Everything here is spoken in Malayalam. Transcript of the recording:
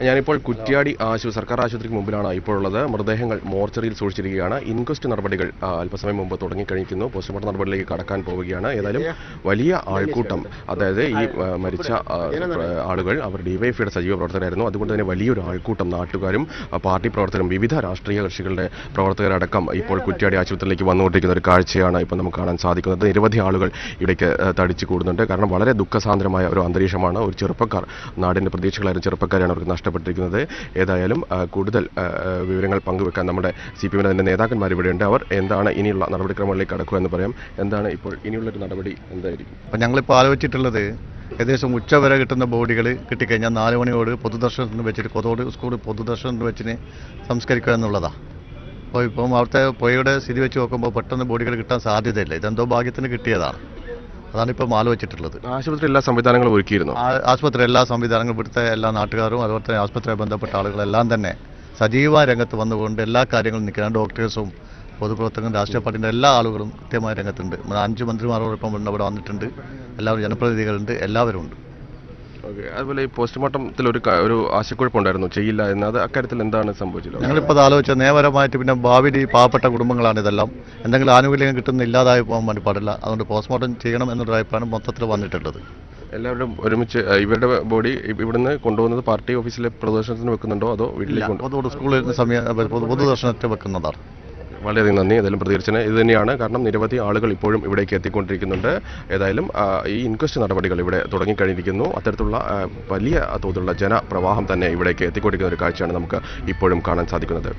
ഞാനിപ്പോൾ കുറ്റ്യാടി സർക്കാർ ആശുപത്രിക്ക് മുമ്പിലാണ് ഇപ്പോൾ ഉള്ളത്. മൃതദേഹങ്ങൾ മോർച്ചറിയിൽ സൂക്ഷിച്ചിരിക്കുകയാണ്. ഇൻക്വസ്റ്റ് നടപടികൾ അല്പസമയം മുമ്പ് തുടങ്ങിക്കഴിഞ്ഞിരിക്കുന്നു. പോസ്റ്റ്മോർട്ടം നടപടികളിലേക്ക് കടക്കാൻ പോവുകയാണ്. ഏതായാലും വലിയ ആൾക്കൂട്ടം, അതായത് ഈ മരിച്ച ആളുകൾ അവർ ഡിവൈഎഫ്ഐയുടെ സജീവ പ്രവർത്തകരായിരുന്നു. അതുകൊണ്ട് തന്നെ വലിയൊരു ആൾക്കൂട്ടം നാട്ടുകാരും പാർട്ടി പ്രവർത്തകരും വിവിധ രാഷ്ട്രീയ കക്ഷികളുടെ പ്രവർത്തകരടക്കം ഇപ്പോൾ കുറ്റ്യാടി ആശുപത്രിയിലേക്ക് വന്നുകൊണ്ടിരിക്കുന്ന ഒരു കാഴ്ചയാണ് ഇപ്പോൾ നമുക്ക് കാണാൻ സാധിക്കുന്നത്. നിരവധി ആളുകൾ ഇവിടേക്ക് തടിച്ചു കൂടുന്നുണ്ട്. കാരണം വളരെ ദുഃഖസാന്ദ്രമായ ഒരു അന്തരീക്ഷമാണ്. ഒരു ചെറുപ്പക്കാർ, നാടിൻ്റെ പ്രതീക്ഷകളായിരുന്ന ചെറുപ്പക്കാരാണ് അവർക്ക് നഷ്ടപ്പെട്ടിരിക്കുന്നത്. ഏതായാലും കൂടുതൽ വിവരങ്ങൾ പങ്കുവെക്കാൻ നമ്മുടെ CPM തന്നെ നേതാക്കന്മാർ ഇവിടെയുണ്ട്. അവർ എന്താണ് ഇനിയുള്ള നടപടിക്രമങ്ങളിലേക്ക് കടക്കുക എന്ന് പറയാം. എന്താണ് ഇപ്പോൾ ഇനിയുള്ളൊരു നടപടി എന്തായിരിക്കും? അപ്പം ഞങ്ങളിപ്പോൾ ആലോചിച്ചിട്ടുള്ളത് ഏകദേശം ഉച്ചവരെ കിട്ടുന്ന ബോഡികൾ കിട്ടിക്കഴിഞ്ഞാൽ 4 മണിയോട് പൊതുദർശനത്തിന് വെച്ചിട്ട് കൊതോട് സ്കൂൾ പൊതുദർശനത്തിന് വെച്ചിന് സംസ്കരിക്കുക എന്നുള്ളതാണ്. അപ്പോൾ ഇപ്പം അവിടുത്തെ പുഴയുടെ സ്ഥിതി വെച്ച് നോക്കുമ്പോൾ പെട്ടെന്ന് ബോഡികൾ കിട്ടാൻ സാധ്യതയില്ല. ഇതെന്തോ ഭാഗ്യത്തിന് കിട്ടിയതാണ്. അതാണ് ഇപ്പം ആലോചിച്ചിട്ടുള്ളത്. ആശുപത്രി എല്ലാ സംവിധാനങ്ങളും ഒരുക്കിയിരുന്നു. ആശുപത്രി എല്ലാ സംവിധാനങ്ങളും ഇവിടുത്തെ എല്ലാ നാട്ടുകാരും അതുപോലെ തന്നെ ആശുപത്രിയുമായി ബന്ധപ്പെട്ട ആളുകളെല്ലാം തന്നെ സജീവ രംഗത്ത് വന്നുകൊണ്ട് എല്ലാ കാര്യങ്ങളും നിൽക്കുകയാണ്. ഡോക്ടേഴ്സും പൊതുപ്രവർത്തകരും രാഷ്ട്രീയ പാർട്ടിൻ്റെ എല്ലാ ആളുകളും കൃത്യമായ രംഗത്തുണ്ട്. 5 മന്ത്രിമാരോടൊപ്പം ഇവിടെ വന്നിട്ടുണ്ട്. എല്ലാവരും ജനപ്രതിനിധികളുണ്ട്, എല്ലാവരും ഉണ്ട്. ഓക്കെ. അതുപോലെ ഈ പോസ്റ്റ്മോർട്ടത്തിൽ ഒരു ആശയക്കുഴപ്പമുണ്ടായിരുന്നു, ചെയ്യില്ല എന്നത്. അക്കാര്യത്തിൽ എന്താണ് സംഭവിച്ചത്? ഞങ്ങളിപ്പോൾ ആലോചിച്ച നിയമപരമായിട്ട് പിന്നെ ഭാവിയിൽ ഈ പാവപ്പെട്ട കുടുംബങ്ങളാണ് ഇതെല്ലാം. എന്തെങ്കിലും ആനുകൂല്യം കിട്ടുന്ന ഇല്ലാതായി പോകാൻ വേണ്ടി പാടില്ല. അതുകൊണ്ട് പോസ്റ്റ്മോർട്ടം ചെയ്യണം എന്നൊരു അഭിപ്രായം മൊത്തത്തിൽ വന്നിട്ടുള്ളത്. എല്ലാവരും ഒരുമിച്ച് ഇവരുടെ ബോഡി ഇവിടുന്ന് കൊണ്ടുപോകുന്നത് പാർട്ടി ഓഫീസിലെ പ്രദർശനത്തിന് വെക്കുന്നുണ്ടോ അതോ വീട്ടിലേക്ക് സ്കൂളിൽ പൊതുദർശനത്തിൽ വെക്കുന്നതാണ്. വളരെയധികം നന്ദി. ഏതായാലും പ്രതികരിച്ചതിന് ഇത് തന്നെയാണ്. കാരണം നിരവധി ആളുകൾ ഇപ്പോഴും ഇവിടേക്ക് എത്തിക്കൊണ്ടിരിക്കുന്നുണ്ട്. ഏതായാലും ഈ ഇൻക്വസ്റ്റ് നടപടികൾ ഇവിടെ തുടങ്ങിക്കഴിഞ്ഞിരിക്കുന്നു. അത്തരത്തിലുള്ള വലിയ തോതിലുള്ള ജനപ്രവാഹം തന്നെ ഇവിടേക്ക് എത്തിക്കൊണ്ടിരിക്കുന്ന ഒരു കാഴ്ചയാണ് നമുക്ക് ഇപ്പോഴും കാണാൻ സാധിക്കുന്നത്.